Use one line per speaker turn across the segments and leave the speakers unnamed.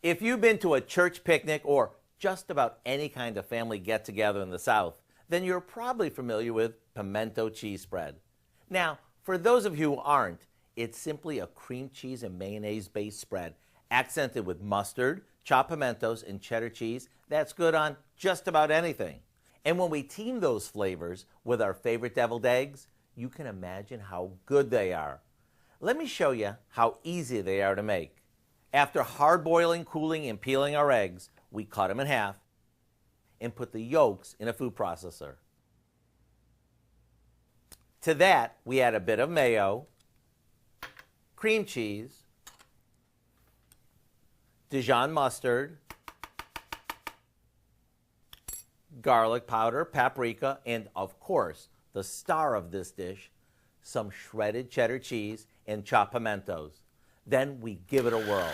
If you've been to a church picnic or just about any kind of family get-together in the South, then you're probably familiar with pimento cheese spread. Now, for those of you who aren't, it's simply a cream cheese and mayonnaise-based spread accented with mustard, chopped pimentos, and cheddar cheese that's good on just about anything. And when we team those flavors with our favorite deviled eggs, you can imagine how good they are. Let me show you how easy they are to make. After hard boiling, cooling, and peeling our eggs, we cut them in half and put the yolks in a food processor. To that, we add a bit of mayo, cream cheese, Dijon mustard, garlic powder, paprika, and of course, the star of this dish, some shredded cheddar cheese and chopped pimentos. Then we give it a whirl.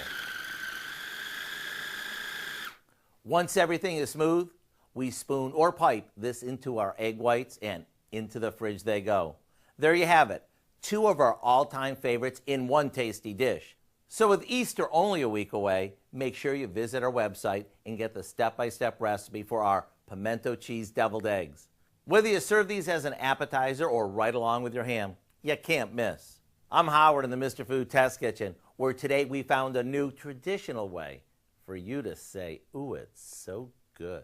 Once everything is smooth, we spoon or pipe this into our egg whites and into the fridge they go. There you have it, 2 of our all-time favorites in one tasty dish. So with Easter only a week away, make sure you visit our website and get the step-by-step recipe for our pimento cheese deviled eggs. Whether you serve these as an appetizer or right along with your ham, you can't miss. I'm Howard in the Mr. Food Test Kitchen, where today we found a new traditional way for you to say, ooh, it's so good.